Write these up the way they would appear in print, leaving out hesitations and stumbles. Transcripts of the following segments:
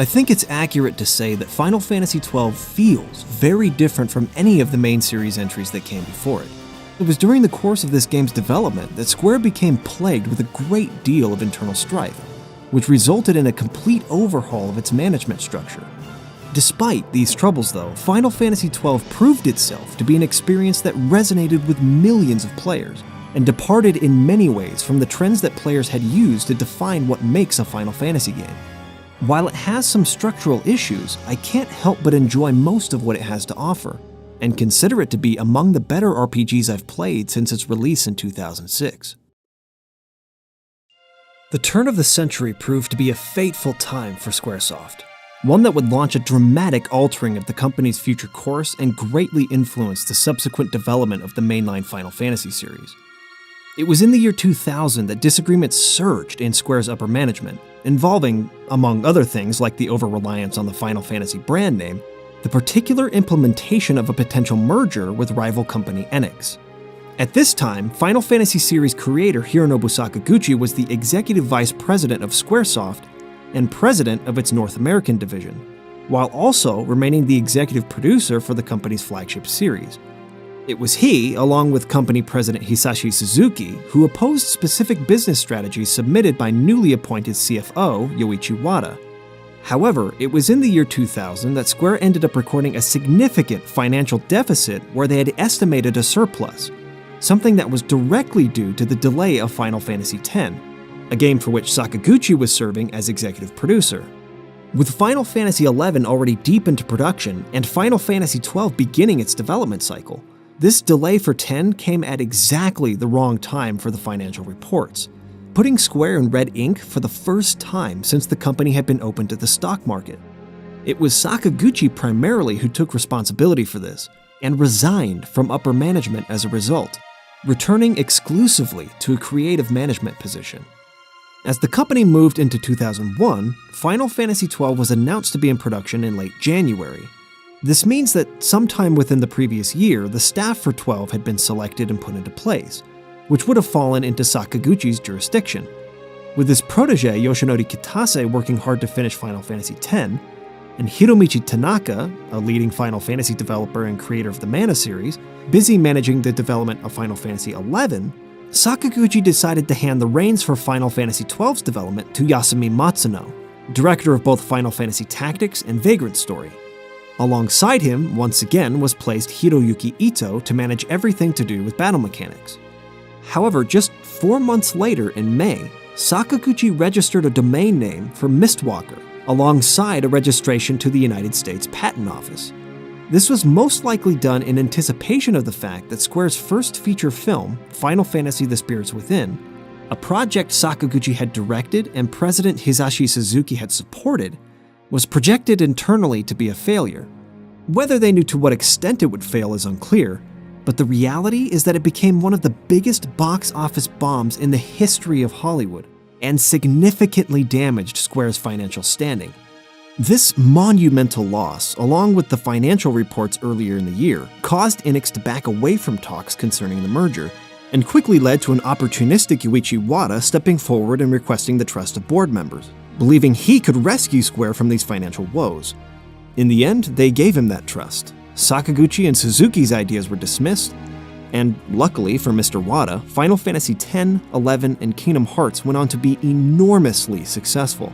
I think it's accurate to say that Final Fantasy XII feels very different from any of the main series entries that came before it. It was during the course of this game's development that Square became plagued with a great deal of internal strife, which resulted in a complete overhaul of its management structure. Despite these troubles though, Final Fantasy XII proved itself to be an experience that resonated with millions of players, and departed in many ways from the trends that players had used to define what makes a Final Fantasy game. While it has some structural issues, I can't help but enjoy most of what it has to offer, and consider it to be among the better RPGs I've played since its release in 2006. The turn of the century proved to be a fateful time for Squaresoft, one that would launch a dramatic altering of the company's future course and greatly influence the subsequent development of the mainline Final Fantasy series. It was in the year 2000 that disagreements surged in Square's upper management, involving, among other things like the over-reliance on the Final Fantasy brand name, the particular implementation of a potential merger with rival company Enix. At this time, Final Fantasy series creator Hironobu Sakaguchi was the executive vice president of Squaresoft and president of its North American division, while also remaining the executive producer for the company's flagship series. It was he, along with company president Hisashi Suzuki, who opposed specific business strategies submitted by newly appointed CFO Yoichi Wada. However, it was in the year 2000 that Square ended up recording a significant financial deficit where they had estimated a surplus, something that was directly due to the delay of Final Fantasy X, a game for which Sakaguchi was serving as executive producer. With Final Fantasy XI already deep into production and Final Fantasy XII beginning its development cycle, this delay for 10 came at exactly the wrong time for the financial reports, putting Square in red ink for the first time since the company had been opened to the stock market. It was Sakaguchi primarily who took responsibility for this, and resigned from upper management as a result, returning exclusively to a creative management position. As the company moved into 2001, Final Fantasy XII was announced to be in production in late January. This means that sometime within the previous year, the staff for 12 had been selected and put into place, which would have fallen into Sakaguchi's jurisdiction. With his protege Yoshinori Kitase working hard to finish Final Fantasy X, and Hiromichi Tanaka, a leading Final Fantasy developer and creator of the Mana series, busy managing the development of Final Fantasy XI, Sakaguchi decided to hand the reins for Final Fantasy XII's development to Yasumi Matsuno, director of both Final Fantasy Tactics and Vagrant Story. Alongside him, once again, was placed Hiroyuki Ito to manage everything to do with battle mechanics. However, just 4 months later in May, Sakaguchi registered a domain name for Mistwalker, alongside a registration to the United States Patent Office. This was most likely done in anticipation of the fact that Square's first feature film, Final Fantasy The Spirits Within, a project Sakaguchi had directed and President Hisashi Suzuki had supported, was projected internally to be a failure. Whether they knew to what extent it would fail is unclear, but the reality is that it became one of the biggest box office bombs in the history of Hollywood, and significantly damaged Square's financial standing. This monumental loss, along with the financial reports earlier in the year, caused Enix to back away from talks concerning the merger, and quickly led to an opportunistic Yoichi Wada stepping forward and requesting the trust of board members, believing he could rescue Square from these financial woes. In the end, they gave him that trust. Sakaguchi and Suzuki's ideas were dismissed, and luckily for Mr. Wada, Final Fantasy X, XI, and Kingdom Hearts went on to be enormously successful,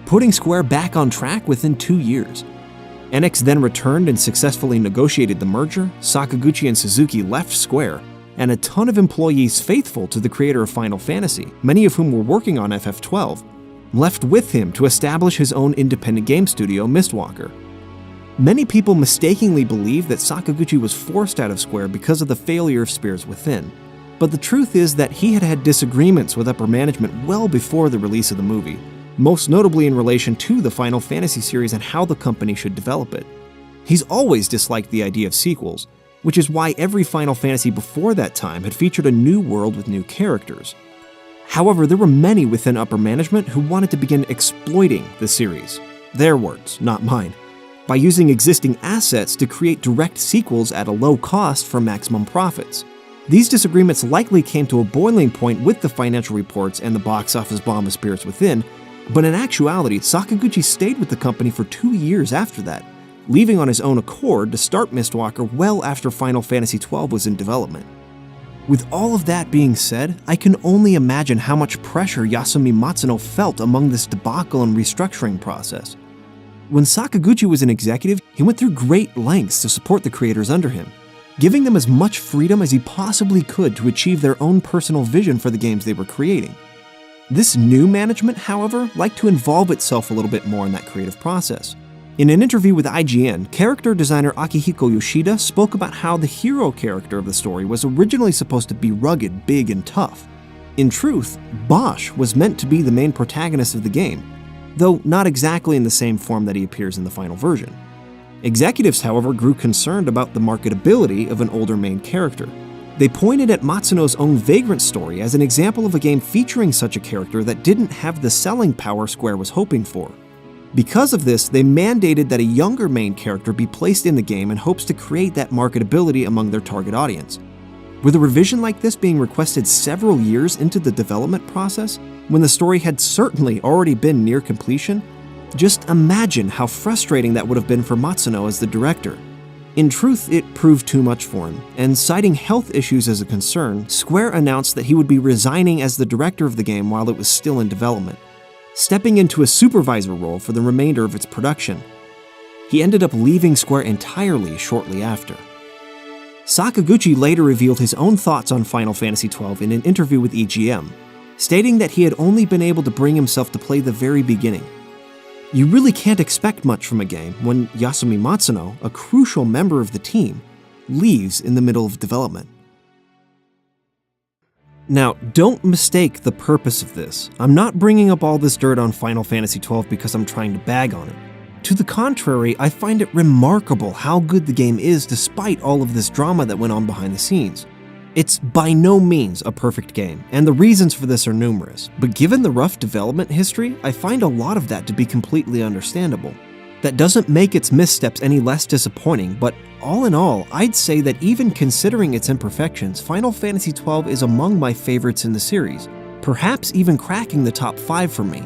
putting Square back on track within 2 years. Enix then returned and successfully negotiated the merger, Sakaguchi and Suzuki left Square, and a ton of employees faithful to the creator of Final Fantasy, many of whom were working on FF12, left with him to establish his own independent game studio, Mistwalker. Many people mistakenly believe that Sakaguchi was forced out of Square because of the failure of Spirits Within, but the truth is that he had had disagreements with upper management well before the release of the movie, most notably in relation to the Final Fantasy series and how the company should develop it. He's always disliked the idea of sequels, which is why every Final Fantasy before that time had featured a new world with new characters. However, there were many within upper management who wanted to begin exploiting the series, their words, not mine, by using existing assets to create direct sequels at a low cost for maximum profits. These disagreements likely came to a boiling point with the financial reports and the box office bomb of Spirits Within, But in actuality, Sakaguchi stayed with the company for 2 years after that, leaving on his own accord to start Mistwalker well after Final Fantasy XII was in development. With all of that being said, I can only imagine how much pressure Yasumi Matsuno felt among this debacle and restructuring process. When Sakaguchi was an executive, he went through great lengths to support the creators under him, giving them as much freedom as he possibly could to achieve their own personal vision for the games they were creating. This new management, however, liked to involve itself a little bit more in that creative process. In an interview with IGN, character designer Akihiko Yoshida spoke about how the hero character of the story was originally supposed to be rugged, big, and tough. In truth, Bosch was meant to be the main protagonist of the game, though not exactly in the same form that he appears in the final version. Executives, however, grew concerned about the marketability of an older main character. They pointed at Matsuno's own Vagrant story as an example of a game featuring such a character that didn't have the selling power Square was hoping for. Because of this, they mandated that a younger main character be placed in the game in hopes to create that marketability among their target audience. With a revision like this being requested several years into the development process, when the story had certainly already been near completion, just imagine how frustrating that would have been for Matsuno as the director. In truth, it proved too much for him, and citing health issues as a concern, Square announced that he would be resigning as the director of the game while it was still in development, stepping into a supervisor role for the remainder of its production. He ended up leaving Square entirely shortly after. Sakaguchi later revealed his own thoughts on Final Fantasy XII in an interview with EGM, stating that he had only been able to bring himself to play the very beginning. You really can't expect much from a game when Yasumi Matsuno, a crucial member of the team, leaves in the middle of development. Now, don't mistake the purpose of this. I'm not bringing up all this dirt on Final Fantasy XII because I'm trying to bag on it. To the contrary, I find it remarkable how good the game is despite all of this drama that went on behind the scenes. It's by no means a perfect game, and the reasons for this are numerous, but given the rough development history, I find a lot of that to be completely understandable. That doesn't make its missteps any less disappointing, but all in all, I'd say that even considering its imperfections, Final Fantasy XII is among my favorites in the series, perhaps even cracking the top 5 for me.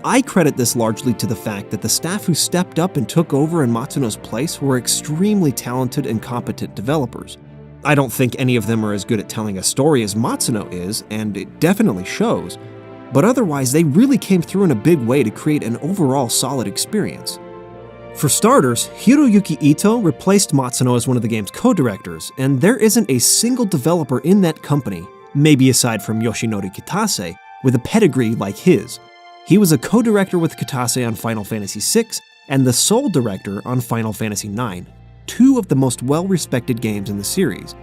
I credit this largely to the fact that the staff who stepped up and took over in Matsuno's place were extremely talented and competent developers. I don't think any of them are as good at telling a story as Matsuno is, and it definitely shows, but otherwise they really came through in a big way to create an overall solid experience. For starters, Hiroyuki Ito replaced Matsuno as one of the game's co-directors, and there isn't a single developer in that company, maybe aside from Yoshinori Kitase, with a pedigree like his. He was a co-director with Kitase on Final Fantasy VI and the sole director on Final Fantasy IX, two of the most well-respected games in the series.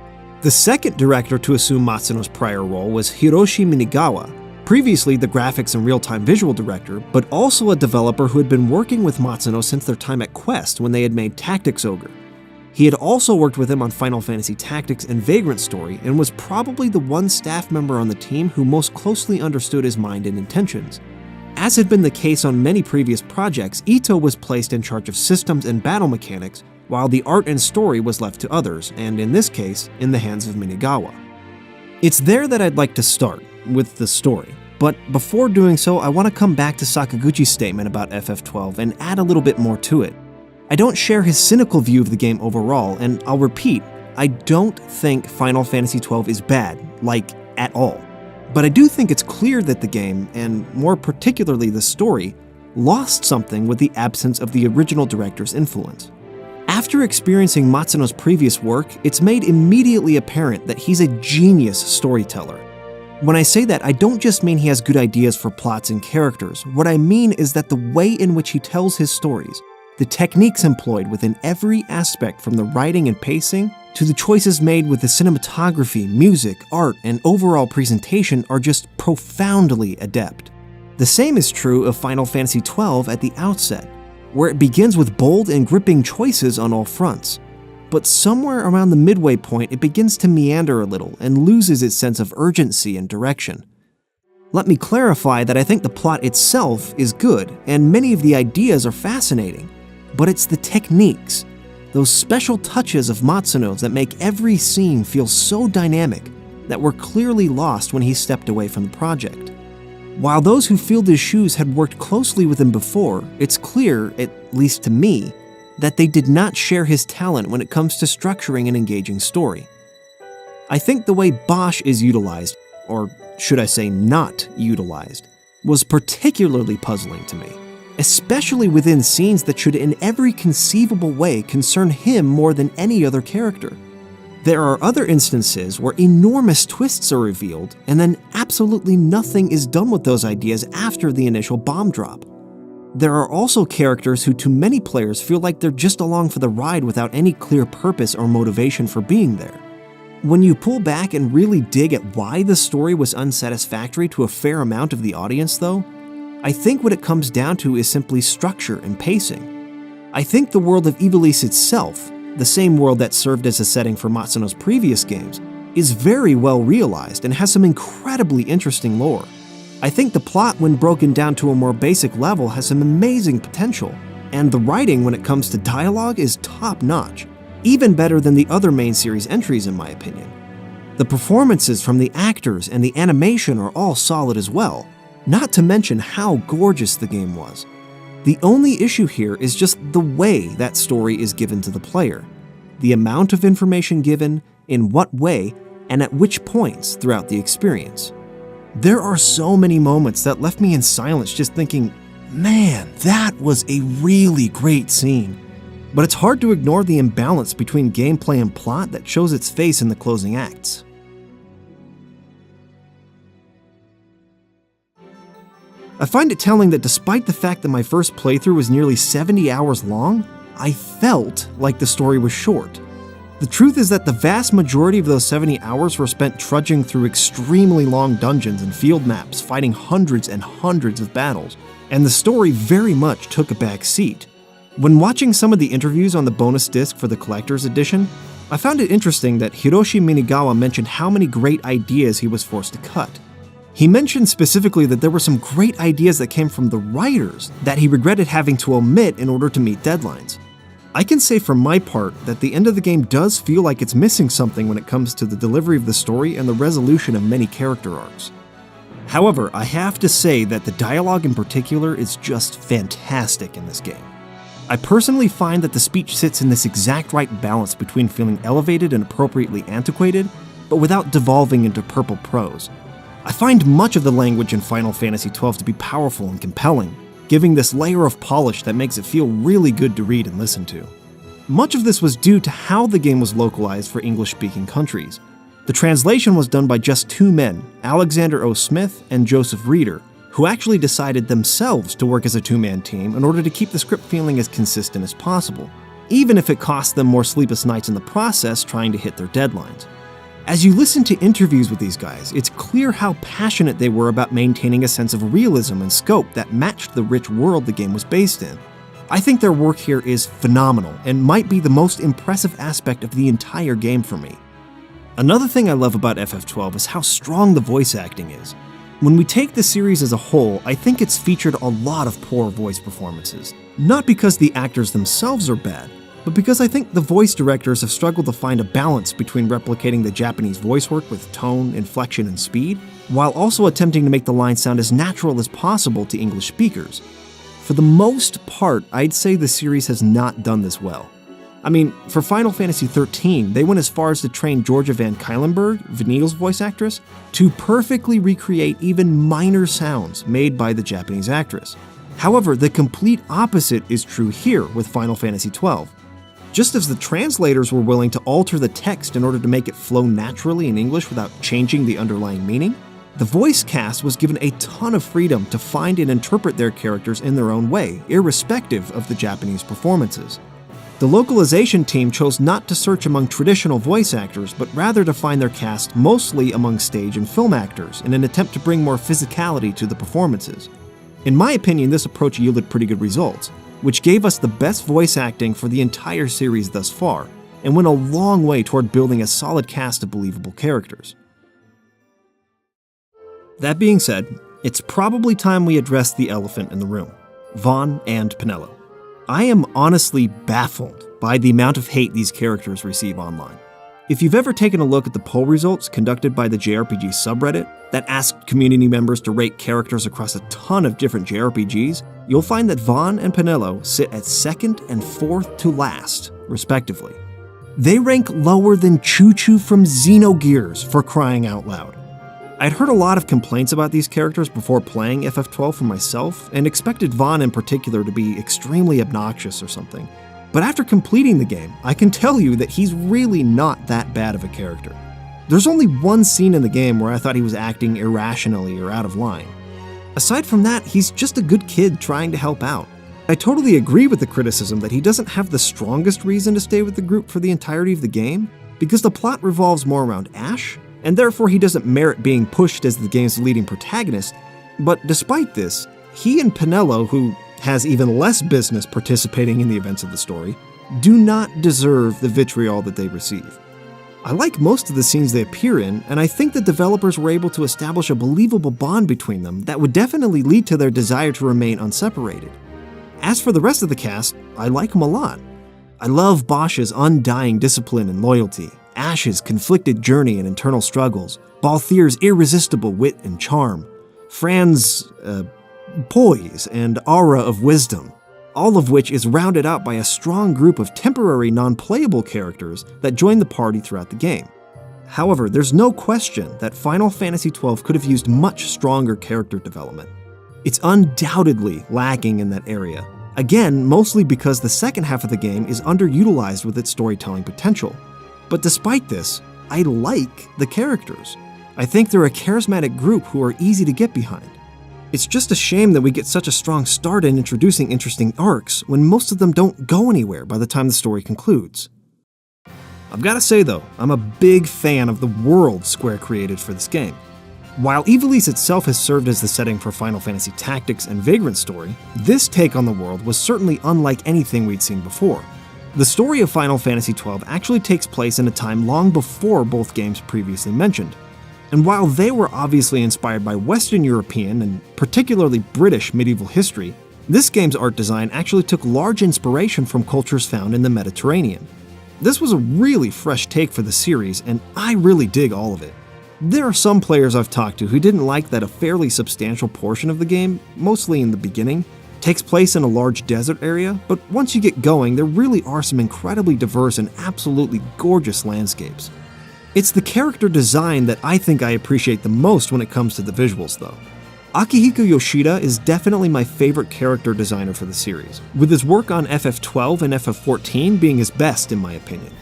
The second director to assume Matsuno's prior role was Hiroshi Minigawa, previously the graphics and real-time visual director, but also a developer who had been working with Matsuno since their time at Quest when they had made Tactics Ogre. He had also worked with him on Final Fantasy Tactics and Vagrant Story, and was probably the one staff member on the team who most closely understood his mind and intentions. As had been the case on many previous projects, Ito was placed in charge of systems and battle mechanics, while the art and story was left to others, and in this case, in the hands of Minigawa. It's there that I'd like to start, with the story. But before doing so, I want to come back to Sakaguchi's statement about FF12 and add a little bit more to it. I don't share his cynical view of the game overall, and I'll repeat, I don't think Final Fantasy XII is bad, like, at all. But I do think it's clear that the game, and more particularly the story, lost something with the absence of the original director's influence. After experiencing Matsuno's previous work, it's made immediately apparent that he's a genius storyteller. When I say that, I don't just mean he has good ideas for plots and characters. What I mean is that the way in which he tells his stories, the techniques employed within every aspect from the writing and pacing to the choices made with the cinematography, music, art, and overall presentation are just profoundly adept. The same is true of Final Fantasy XII at the outset, where it begins with bold and gripping choices on all fronts. But somewhere around the midway point, it begins to meander a little and loses its sense of urgency and direction. Let me clarify that I think the plot itself is good, and many of the ideas are fascinating, but it's the techniques, those special touches of Matsuno's that make every scene feel so dynamic, that were clearly lost when he stepped away from the project. While those who filled his shoes had worked closely with him before, it's clear, at least to me, that they did not share his talent when it comes to structuring an engaging story. I think the way Bosch is utilized, or should I say not utilized, was particularly puzzling to me, especially within scenes that should in every conceivable way concern him more than any other character. There are other instances where enormous twists are revealed, and then absolutely nothing is done with those ideas after the initial bomb drop. There are also characters who to many players feel like they're just along for the ride without any clear purpose or motivation for being there. When you pull back and really dig at why the story was unsatisfactory to a fair amount of the audience though, I think what it comes down to is simply structure and pacing. I think the world of Ivalice itself, the same world that served as a setting for Matsuno's previous games, is very well realized and has some incredibly interesting lore. I think the plot, when broken down to a more basic level, has some amazing potential, and the writing when it comes to dialogue is top-notch, even better than the other main series entries in my opinion. The performances from the actors and the animation are all solid as well, not to mention how gorgeous the game was. The only issue here is just the way that story is given to the player. The amount of information given, in what way, and at which points throughout the experience. There are so many moments that left me in silence just thinking, man, that was a really great scene. But it's hard to ignore the imbalance between gameplay and plot that shows its face in the closing acts. I find it telling that despite the fact that my first playthrough was nearly 70 hours long, I felt like the story was short. The truth is that the vast majority of those 70 hours were spent trudging through extremely long dungeons and field maps, fighting hundreds and hundreds of battles, and the story very much took a back seat. When watching some of the interviews on the bonus disc for the collector's edition, I found it interesting that Hiroshi Minigawa mentioned how many great ideas he was forced to cut. He mentioned specifically that there were some great ideas that came from the writers that he regretted having to omit in order to meet deadlines. I can say for my part that the end of the game does feel like it's missing something when it comes to the delivery of the story and the resolution of many character arcs. However, I have to say that the dialogue in particular is just fantastic in this game. I personally find that the speech sits in this exact right balance between feeling elevated and appropriately antiquated, but without devolving into purple prose. I find much of the language in Final Fantasy XII to be powerful and compelling, giving this layer of polish that makes it feel really good to read and listen to. Much of this was due to how the game was localized for English-speaking countries. The translation was done by just two men, Alexander O. Smith and Joseph Reeder, who actually decided themselves to work as a two-man team in order to keep the script feeling as consistent as possible, even if it cost them more sleepless nights in the process trying to hit their deadlines. As you listen to interviews with these guys, it's clear how passionate they were about maintaining a sense of realism and scope that matched the rich world the game was based in. I think their work here is phenomenal and might be the most impressive aspect of the entire game for me. Another thing I love about FF12 is how strong the voice acting is. When we take the series as a whole, I think it's featured a lot of poor voice performances. Not because the actors themselves are bad, but because I think the voice directors have struggled to find a balance between replicating the Japanese voice work with tone, inflection, and speed, while also attempting to make the lines sound as natural as possible to English speakers. For the most part, I'd say the series has not done this well. I mean, for Final Fantasy XIII, they went as far as to train Georgia Van Cuylenburg, Vanille's voice actress, to perfectly recreate even minor sounds made by the Japanese actress. However, the complete opposite is true here with Final Fantasy XII. Just as the translators were willing to alter the text in order to make it flow naturally in English without changing the underlying meaning, the voice cast was given a ton of freedom to find and interpret their characters in their own way, irrespective of the Japanese performances. The localization team chose not to search among traditional voice actors, but rather to find their cast mostly among stage and film actors in an attempt to bring more physicality to the performances. In my opinion, this approach yielded pretty good results, which gave us the best voice acting for the entire series thus far, and went a long way toward building a solid cast of believable characters. That being said, it's probably time we address the elephant in the room, Vaughn and Penelo. I am honestly baffled by the amount of hate these characters receive online. If you've ever taken a look at the poll results conducted by the JRPG subreddit that asked community members to rate characters across a ton of different JRPGs, you'll find that Vaan and Penelo sit at second and fourth to last, respectively. They rank lower than Choo-Choo from Xenogears, for crying out loud. I'd heard a lot of complaints about these characters before playing FF12 for myself, and expected Vaan in particular to be extremely obnoxious or something. But after completing the game, I can tell you that he's really not that bad of a character. There's only one scene in the game where I thought he was acting irrationally or out of line. Aside from that, he's just a good kid trying to help out. I totally agree with the criticism that he doesn't have the strongest reason to stay with the group for the entirety of the game, because the plot revolves more around Ash, and therefore he doesn't merit being pushed as the game's leading protagonist. But despite this, he and Penelo, who has even less business participating in the events of the story, do not deserve the vitriol that they receive. I like most of the scenes they appear in, and I think the developers were able to establish a believable bond between them that would definitely lead to their desire to remain unseparated. As for the rest of the cast, I like them a lot. I love Bosch's undying discipline and loyalty, Ash's conflicted journey and internal struggles, Balthier's irresistible wit and charm, Fran's poise and aura of wisdom, all of which is rounded out by a strong group of temporary non-playable characters that join the party throughout the game. However, there's no question that Final Fantasy XII could have used much stronger character development. It's undoubtedly lacking in that area, again mostly because the second half of the game is underutilized with its storytelling potential. But despite this, I like the characters. I think they're a charismatic group who are easy to get behind. It's just a shame that we get such a strong start in introducing interesting arcs when most of them don't go anywhere by the time the story concludes. I've gotta say though, I'm a big fan of the world Square created for this game. While Ivalice itself has served as the setting for Final Fantasy Tactics and Vagrant's story, this take on the world was certainly unlike anything we'd seen before. The story of Final Fantasy XII actually takes place in a time long before both games previously mentioned. And while they were obviously inspired by Western European and particularly British medieval history, this game's art design actually took large inspiration from cultures found in the Mediterranean. This was a really fresh take for the series, and I really dig all of it. There are some players I've talked to who didn't like that a fairly substantial portion of the game, mostly in the beginning, takes place in a large desert area, but once you get going, there really are some incredibly diverse and absolutely gorgeous landscapes. It's the character design that I think I appreciate the most when it comes to the visuals, though. Akihiko Yoshida is definitely my favorite character designer for the series, with his work on FF12 and FF14 being his best in my opinion.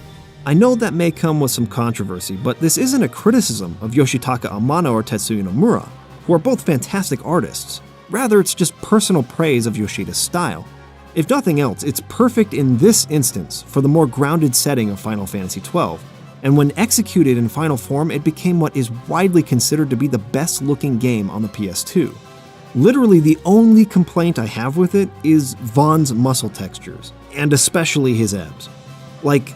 I know that may come with some controversy, but this isn't a criticism of Yoshitaka Amano or Tetsuya Nomura, who are both fantastic artists. Rather, it's just personal praise of Yoshida's style. If nothing else, it's perfect in this instance for the more grounded setting of Final Fantasy XII, and when executed in final form, it became what is widely considered to be the best-looking game on the PS2. Literally, the only complaint I have with it is Vaughn's muscle textures, and especially his abs. Like,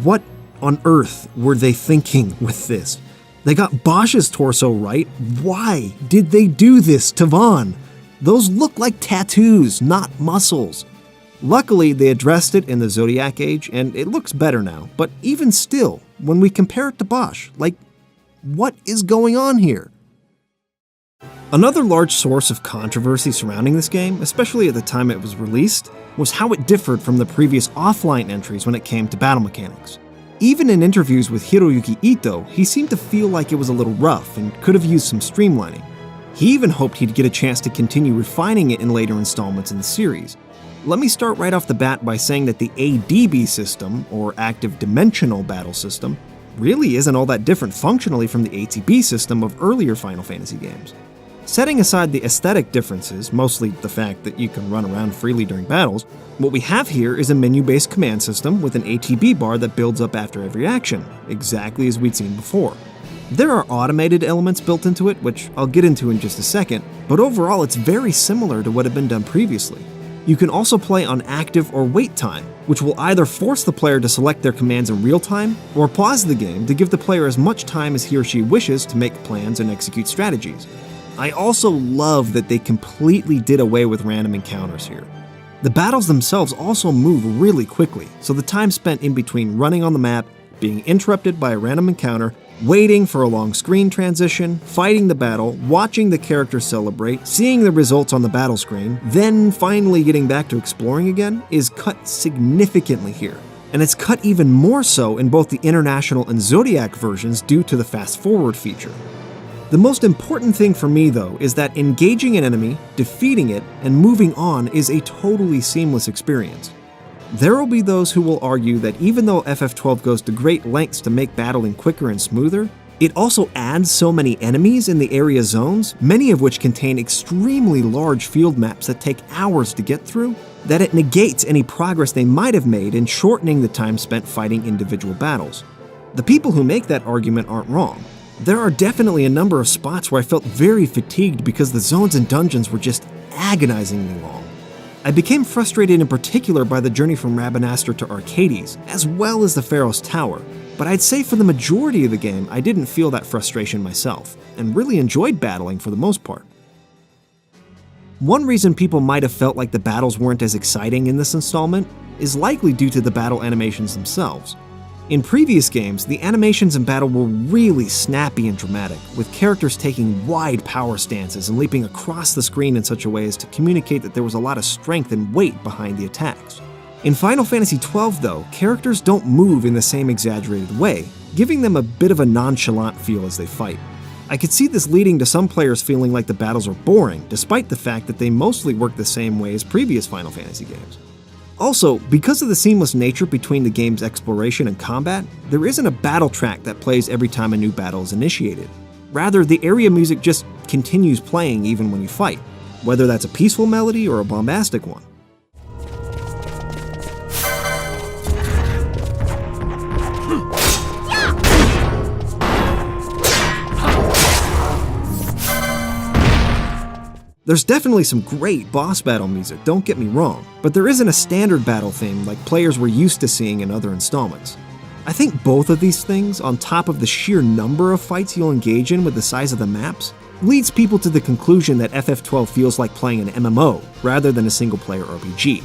what on earth were they thinking with this? They got Bosch's torso right. Why did they do this to Vaughn? Those look like tattoos, not muscles. Luckily, they addressed it in the Zodiac Age, and it looks better now, but even still, when we compare it to Bosch, like, what is going on here? Another large source of controversy surrounding this game, especially at the time it was released, was how it differed from the previous offline entries when it came to battle mechanics. Even in interviews with Hiroyuki Ito, he seemed to feel like it was a little rough and could have used some streamlining. He even hoped he'd get a chance to continue refining it in later installments in the series. Let me start right off the bat by saying that the ADB system, or Active Dimensional Battle System, really isn't all that different functionally from the ATB system of earlier Final Fantasy games. Setting aside the aesthetic differences, mostly the fact that you can run around freely during battles, what we have here is a menu-based command system with an ATB bar that builds up after every action, exactly as we'd seen before. There are automated elements built into it, which I'll get into in just a second, but overall it's very similar to what had been done previously. You can also play on active or wait time, which will either force the player to select their commands in real time, or pause the game to give the player as much time as he or she wishes to make plans and execute strategies. I also love that they completely did away with random encounters here. The battles themselves also move really quickly, so the time spent in between running on the map, being interrupted by a random encounter, waiting for a long screen transition, fighting the battle, watching the character celebrate, seeing the results on the battle screen, then finally getting back to exploring again is cut significantly here. And it's cut even more so in both the International and Zodiac versions due to the fast forward feature. The most important thing for me though is that engaging an enemy, defeating it, and moving on is a totally seamless experience. There will be those who will argue that even though FF12 goes to great lengths to make battling quicker and smoother, it also adds so many enemies in the area zones, many of which contain extremely large field maps that take hours to get through, that it negates any progress they might have made in shortening the time spent fighting individual battles. The people who make that argument aren't wrong. There are definitely a number of spots where I felt very fatigued because the zones and dungeons were just agonizingly long. I became frustrated in particular by the journey from Rabanastre to Arcades, as well as the Pharos Tower, but I'd say for the majority of the game I didn't feel that frustration myself, and really enjoyed battling for the most part. One reason people might have felt like the battles weren't as exciting in this installment is likely due to the battle animations themselves. In previous games, the animations in battle were really snappy and dramatic, with characters taking wide power stances and leaping across the screen in such a way as to communicate that there was a lot of strength and weight behind the attacks. In Final Fantasy XII, though, characters don't move in the same exaggerated way, giving them a bit of a nonchalant feel as they fight. I could see this leading to some players feeling like the battles are boring, despite the fact that they mostly work the same way as previous Final Fantasy games. Also, because of the seamless nature between the game's exploration and combat, there isn't a battle track that plays every time a new battle is initiated. Rather, the area music just continues playing even when you fight, whether that's a peaceful melody or a bombastic one. There's definitely some great boss battle music, don't get me wrong, but there isn't a standard battle theme like players were used to seeing in other installments. I think both of these things, on top of the sheer number of fights you'll engage in with the size of the maps, leads people to the conclusion that FF12 feels like playing an MMO rather than a single-player RPG.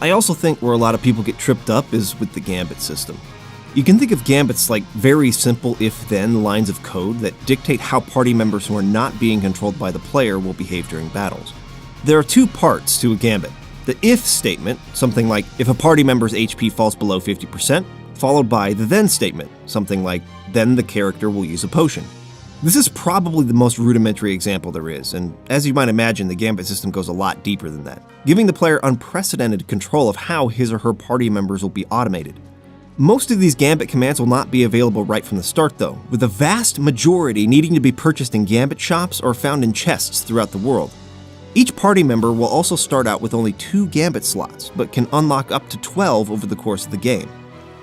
I also think where a lot of people get tripped up is with the gambit system. You can think of gambits like very simple if-then lines of code that dictate how party members who are not being controlled by the player will behave during battles. There are two parts to a gambit. The if statement, something like if a party member's HP falls below 50%, followed by the then statement, something like then the character will use a potion. This is probably the most rudimentary example there is, and as you might imagine, the gambit system goes a lot deeper than that, giving the player unprecedented control of how his or her party members will be automated. Most of these gambit commands will not be available right from the start though, with the vast majority needing to be purchased in gambit shops or found in chests throughout the world. Each party member will also start out with only 2 gambit slots, but can unlock up to 12 over the course of the game.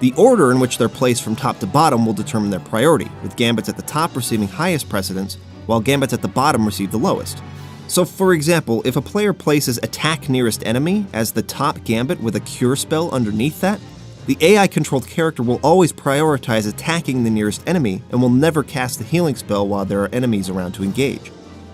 The order in which they're placed from top to bottom will determine their priority, with gambits at the top receiving highest precedence, while gambits at the bottom receive the lowest. So for example, if a player places Attack Nearest Enemy as the top gambit with a cure spell underneath that, the AI-controlled character will always prioritize attacking the nearest enemy and will never cast the healing spell while there are enemies around to engage.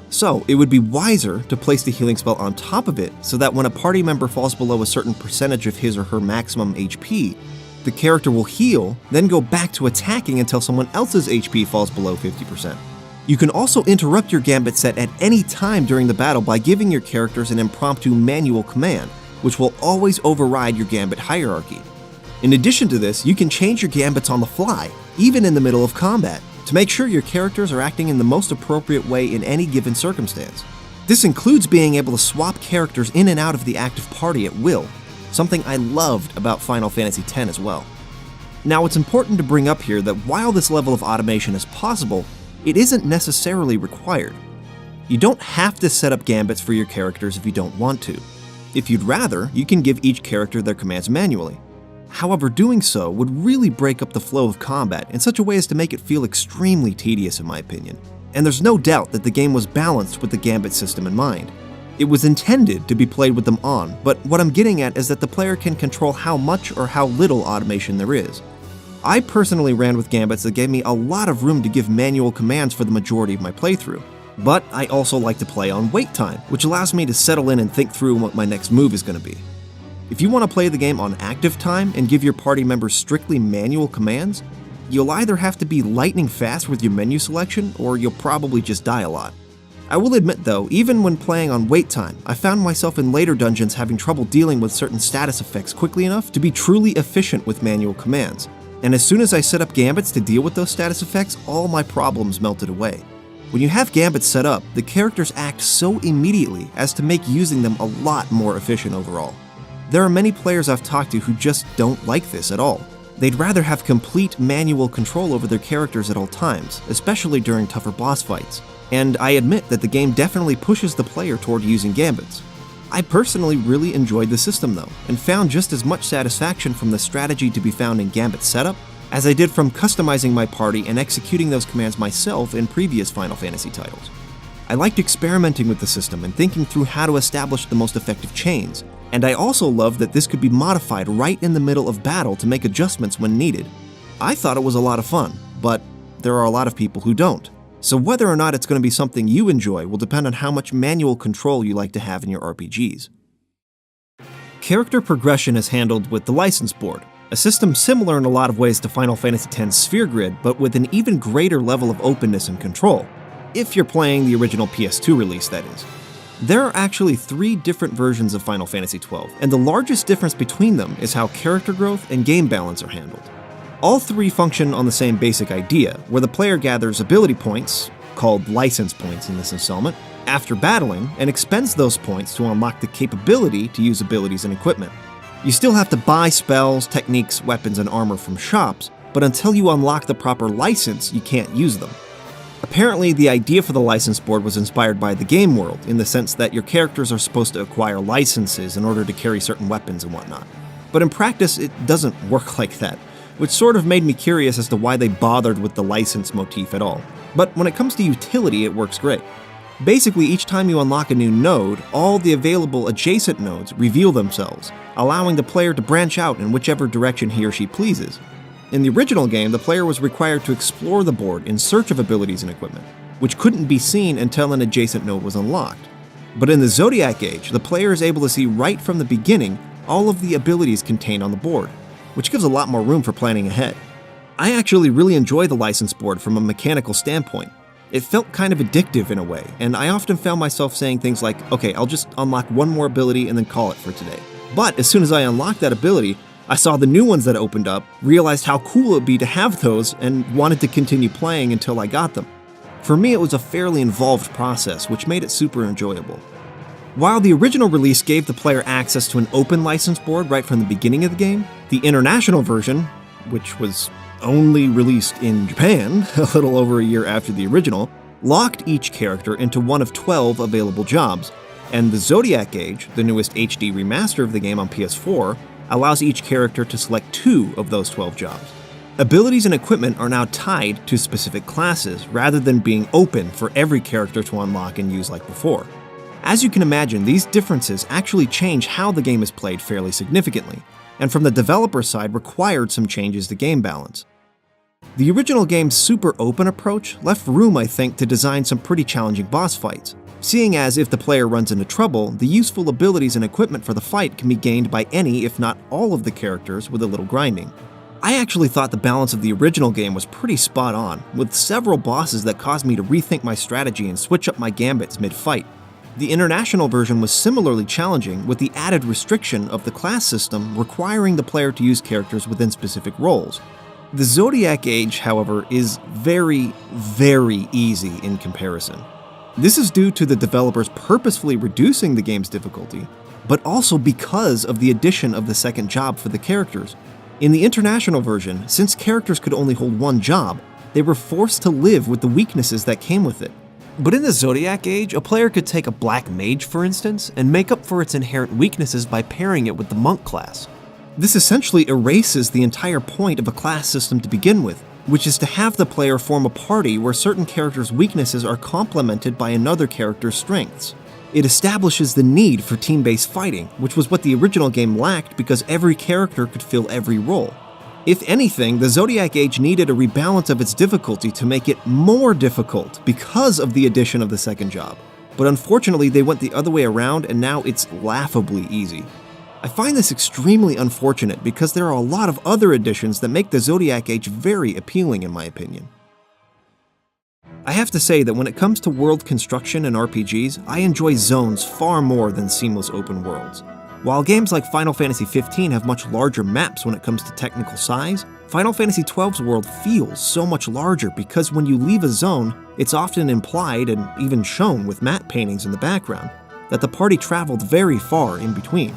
So, it would be wiser to place the healing spell on top of it so that when a party member falls below a certain percentage of his or her maximum HP, the character will heal, then go back to attacking until someone else's HP falls below 50%. You can also interrupt your gambit set at any time during the battle by giving your characters an impromptu manual command, which will always override your gambit hierarchy. In addition to this, you can change your gambits on the fly, even in the middle of combat, to make sure your characters are acting in the most appropriate way in any given circumstance. This includes being able to swap characters in and out of the active party at will, something I loved about Final Fantasy X as well. Now, it's important to bring up here that while this level of automation is possible, it isn't necessarily required. You don't have to set up gambits for your characters if you don't want to. If you'd rather, you can give each character their commands manually. However, doing so would really break up the flow of combat in such a way as to make it feel extremely tedious in my opinion. And there's no doubt that the game was balanced with the gambit system in mind. It was intended to be played with them on, but what I'm getting at is that the player can control how much or how little automation there is. I personally ran with gambits that gave me a lot of room to give manual commands for the majority of my playthrough. But I also like to play on wait time, which allows me to settle in and think through what my next move is going to be. If you want to play the game on active time and give your party members strictly manual commands, you'll either have to be lightning fast with your menu selection, or you'll probably just die a lot. I will admit though, even when playing on wait time, I found myself in later dungeons having trouble dealing with certain status effects quickly enough to be truly efficient with manual commands. And as soon as I set up gambits to deal with those status effects, all my problems melted away. When you have gambits set up, the characters act so immediately as to make using them a lot more efficient overall. There are many players I've talked to who just don't like this at all. They'd rather have complete manual control over their characters at all times, especially during tougher boss fights. And I admit that the game definitely pushes the player toward using gambits. I personally really enjoyed the system though, and found just as much satisfaction from the strategy to be found in gambit setup as I did from customizing my party and executing those commands myself in previous Final Fantasy titles. I liked experimenting with the system and thinking through how to establish the most effective chains, and I also loved that this could be modified right in the middle of battle to make adjustments when needed. I thought it was a lot of fun, but there are a lot of people who don't. So whether or not it's going to be something you enjoy will depend on how much manual control you like to have in your RPGs. Character progression is handled with the license board, a system similar in a lot of ways to Final Fantasy X's Sphere Grid, but with an even greater level of openness and control, if you're playing the original PS2 release, that is. There are actually 3 different versions of Final Fantasy XII, and the largest difference between them is how character growth and game balance are handled. All 3 function on the same basic idea, where the player gathers ability points, called license points in this installment, after battling, and expends those points to unlock the capability to use abilities and equipment. You still have to buy spells, techniques, weapons, and armor from shops, but until you unlock the proper license, you can't use them. Apparently, the idea for the license board was inspired by the game world, in the sense that your characters are supposed to acquire licenses in order to carry certain weapons and whatnot. But in practice, it doesn't work like that, which sort of made me curious as to why they bothered with the license motif at all. But when it comes to utility, it works great. Basically, each time you unlock a new node, all the available adjacent nodes reveal themselves, allowing the player to branch out in whichever direction he or she pleases. In the original game, the player was required to explore the board in search of abilities and equipment, which couldn't be seen until an adjacent node was unlocked. But in the Zodiac Age, the player is able to see right from the beginning all of the abilities contained on the board, which gives a lot more room for planning ahead. I actually really enjoy the license board from a mechanical standpoint. It felt kind of addictive in a way, and I often found myself saying things like, okay, I'll just unlock one more ability and then call it for today. But as soon as I unlocked that ability, I saw the new ones that opened up, realized how cool it would be to have those, and wanted to continue playing until I got them. For me, it was a fairly involved process, which made it super enjoyable. While the original release gave the player access to an open license board right from the beginning of the game, the international version, which was only released in Japan a little over a year after the original, locked each character into one of 12 available jobs, and the Zodiac Age, the newest HD remaster of the game on PS4, allows each character to select 2 of those 12 jobs. Abilities and equipment are now tied to specific classes, rather than being open for every character to unlock and use like before. As you can imagine, these differences actually change how the game is played fairly significantly, and from the developer side required some changes to game balance. The original game's super open approach left room, I think, to design some pretty challenging boss fights, seeing as if the player runs into trouble, the useful abilities and equipment for the fight can be gained by any, if not all, of the characters with a little grinding. I actually thought the balance of the original game was pretty spot on, with several bosses that caused me to rethink my strategy and switch up my gambits mid-fight. The international version was similarly challenging, with the added restriction of the class system requiring the player to use characters within specific roles. The Zodiac Age, however, is very, very easy in comparison. This is due to the developers purposefully reducing the game's difficulty, but also because of the addition of the second job for the characters. In the international version, since characters could only hold one job, they were forced to live with the weaknesses that came with it. But in the Zodiac Age, a player could take a black mage, for instance, and make up for its inherent weaknesses by pairing it with the monk class. This essentially erases the entire point of a class system to begin with, which is to have the player form a party where certain characters' weaknesses are complemented by another character's strengths. It establishes the need for team-based fighting, which was what the original game lacked because every character could fill every role. If anything, the Zodiac Age needed a rebalance of its difficulty to make it more difficult because of the addition of the second job. But unfortunately, they went the other way around and now it's laughably easy. I find this extremely unfortunate because there are a lot of other additions that make the Zodiac Age very appealing in my opinion. I have to say that when it comes to world construction and RPGs, I enjoy zones far more than seamless open worlds. While games like Final Fantasy XV have much larger maps when it comes to technical size, Final Fantasy XII's world feels so much larger because when you leave a zone, it's often implied and even shown with map paintings in the background that the party traveled very far in between.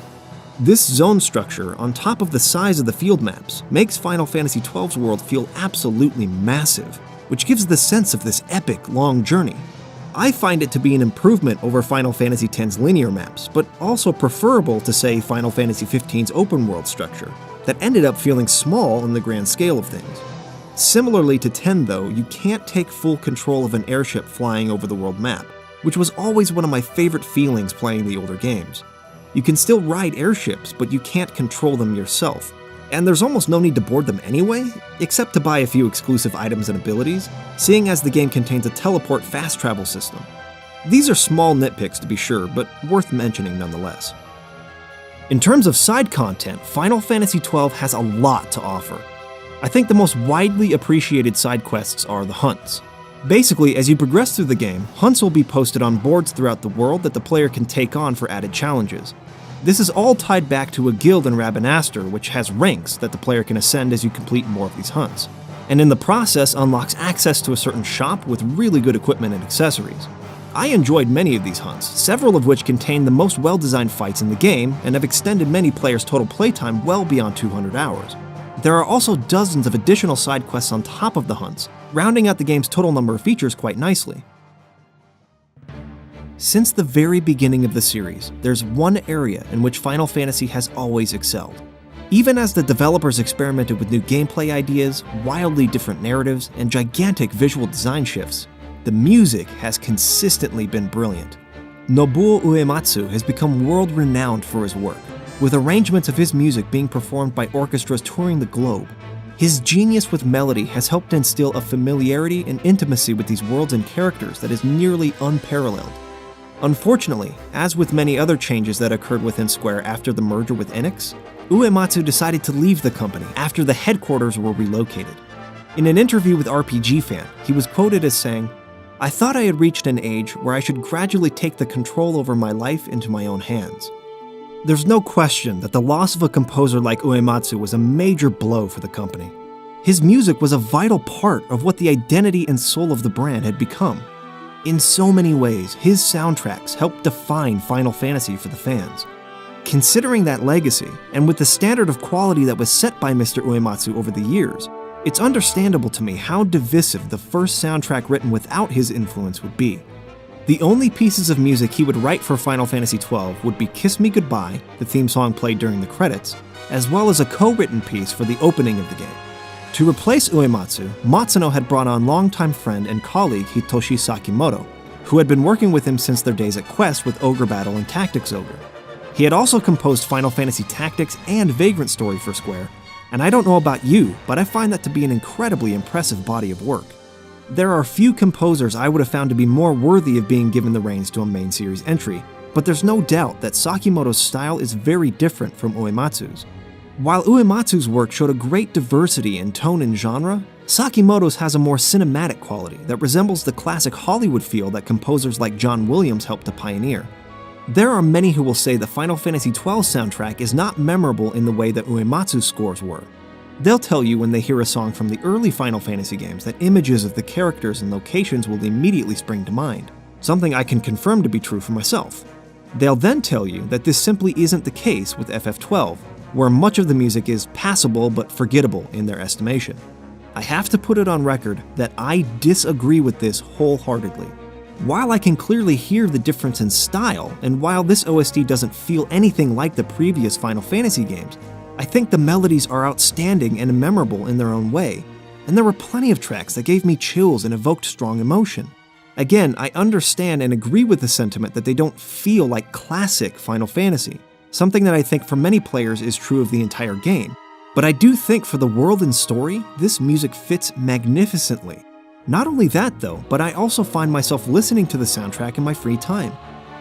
This zone structure, on top of the size of the field maps, makes Final Fantasy XII's world feel absolutely massive, which gives the sense of this epic, long journey. I find it to be an improvement over Final Fantasy X's linear maps, but also preferable to, say, Final Fantasy XV's open world structure, that ended up feeling small in the grand scale of things. Similarly to 10 though, you can't take full control of an airship flying over the world map, which was always one of my favorite feelings playing the older games. You can still ride airships, but you can't control them yourself. And there's almost no need to board them anyway, except to buy a few exclusive items and abilities, seeing as the game contains a teleport fast travel system. These are small nitpicks to be sure, but worth mentioning nonetheless. In terms of side content, Final Fantasy XII has a lot to offer. I think the most widely appreciated side quests are the hunts. Basically, as you progress through the game, hunts will be posted on boards throughout the world that the player can take on for added challenges. This is all tied back to a guild in Rabanastre, which has ranks that the player can ascend as you complete more of these hunts, and in the process unlocks access to a certain shop with really good equipment and accessories. I enjoyed many of these hunts, several of which contain the most well-designed fights in the game and have extended many players' total playtime well beyond 200 hours. There are also dozens of additional side quests on top of the hunts, rounding out the game's total number of features quite nicely. Since the very beginning of the series, there's one area in which Final Fantasy has always excelled. Even as the developers experimented with new gameplay ideas, wildly different narratives, and gigantic visual design shifts, the music has consistently been brilliant. Nobuo Uematsu has become world-renowned for his work, with arrangements of his music being performed by orchestras touring the globe. His genius with melody has helped instill a familiarity and intimacy with these worlds and characters that is nearly unparalleled. Unfortunately, as with many other changes that occurred within Square after the merger with Enix, Uematsu decided to leave the company after the headquarters were relocated. In an interview with RPG Fan, he was quoted as saying, "I thought I had reached an age where I should gradually take the control over my life into my own hands." There's no question that the loss of a composer like Uematsu was a major blow for the company. His music was a vital part of what the identity and soul of the brand had become. In so many ways, his soundtracks helped define Final Fantasy for the fans. Considering that legacy, and with the standard of quality that was set by Mr. Uematsu over the years, it's understandable to me how divisive the first soundtrack written without his influence would be. The only pieces of music he would write for Final Fantasy XII would be Kiss Me Goodbye, the theme song played during the credits, as well as a co-written piece for the opening of the game. To replace Uematsu, Matsuno had brought on longtime friend and colleague Hitoshi Sakimoto, who had been working with him since their days at Quest with Ogre Battle and Tactics Ogre. He had also composed Final Fantasy Tactics and Vagrant Story for Square, and I don't know about you, but I find that to be an incredibly impressive body of work. There are few composers I would have found to be more worthy of being given the reins to a main series entry, but there's no doubt that Sakimoto's style is very different from Uematsu's. While Uematsu's work showed a great diversity in tone and genre, Sakimoto's has a more cinematic quality that resembles the classic Hollywood feel that composers like John Williams helped to pioneer. There are many who will say the Final Fantasy XII soundtrack is not memorable in the way that Uematsu's scores were. They'll tell you when they hear a song from the early Final Fantasy games that images of the characters and locations will immediately spring to mind, something I can confirm to be true for myself. They'll then tell you that this simply isn't the case with FF12, where much of the music is passable but forgettable in their estimation. I have to put it on record that I disagree with this wholeheartedly. While I can clearly hear the difference in style, and while this OST doesn't feel anything like the previous Final Fantasy games, I think the melodies are outstanding and memorable in their own way, and there were plenty of tracks that gave me chills and evoked strong emotion. Again, I understand and agree with the sentiment that they don't feel like classic Final Fantasy, something that I think for many players is true of the entire game. But I do think for the world and story, this music fits magnificently. Not only that though, but I also find myself listening to the soundtrack in my free time.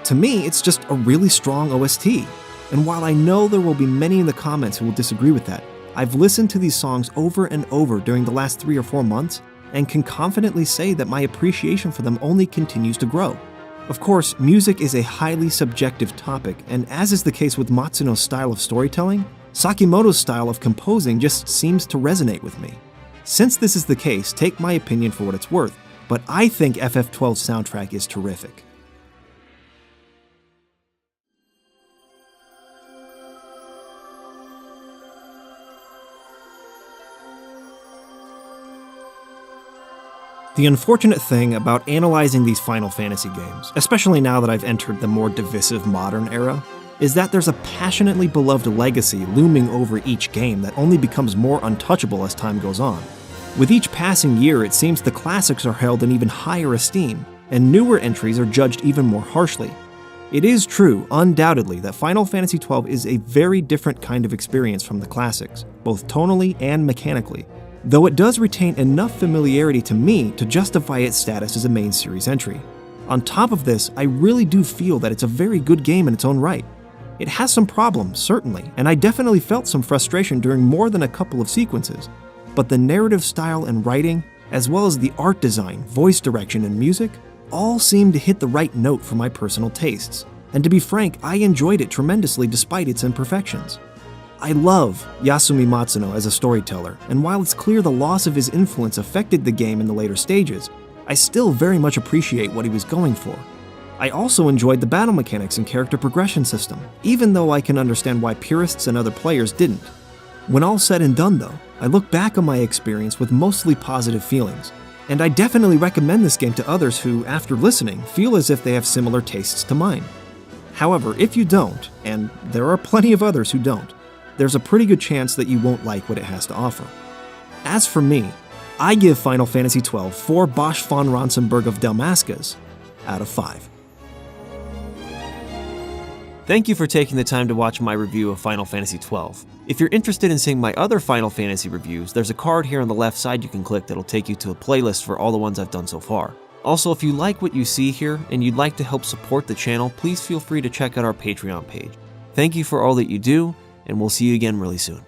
To me, it's just a really strong OST. And while I know there will be many in the comments who will disagree with that, I've listened to these songs over and over during the last 3 or 4 months and can confidently say that my appreciation for them only continues to grow. Of course, music is a highly subjective topic, and as is the case with Matsuno's style of storytelling, Sakimoto's style of composing just seems to resonate with me. Since this is the case, take my opinion for what it's worth, but I think FF12's soundtrack is terrific. The unfortunate thing about analyzing these Final Fantasy games, especially now that I've entered the more divisive modern era, is that there's a passionately beloved legacy looming over each game that only becomes more untouchable as time goes on. With each passing year, it seems the classics are held in even higher esteem, and newer entries are judged even more harshly. It is true, undoubtedly, that Final Fantasy XII is a very different kind of experience from the classics, both tonally and mechanically, though it does retain enough familiarity to me to justify its status as a main series entry. On top of this, I really do feel that it's a very good game in its own right. It has some problems, certainly, and I definitely felt some frustration during more than a couple of sequences, but the narrative style and writing, as well as the art design, voice direction, and music, all seem to hit the right note for my personal tastes, and to be frank, I enjoyed it tremendously despite its imperfections. I love Yasumi Matsuno as a storyteller, and while it's clear the loss of his influence affected the game in the later stages, I still very much appreciate what he was going for. I also enjoyed the battle mechanics and character progression system, even though I can understand why purists and other players didn't. When all said and done though, I look back on my experience with mostly positive feelings, and I definitely recommend this game to others who, after listening, feel as if they have similar tastes to mine. However, if you don't, and there are plenty of others who don't, there's a pretty good chance that you won't like what it has to offer. As for me, I give Final Fantasy XII 4 Bosch von Ronsenberg of Dalmascas out of 5. Thank you for taking the time to watch my review of Final Fantasy XII. If you're interested in seeing my other Final Fantasy reviews, there's a card here on the left side you can click that'll take you to a playlist for all the ones I've done so far. Also, if you like what you see here and you'd like to help support the channel, please feel free to check out our Patreon page. Thank you for all that you do, and we'll see you again really soon.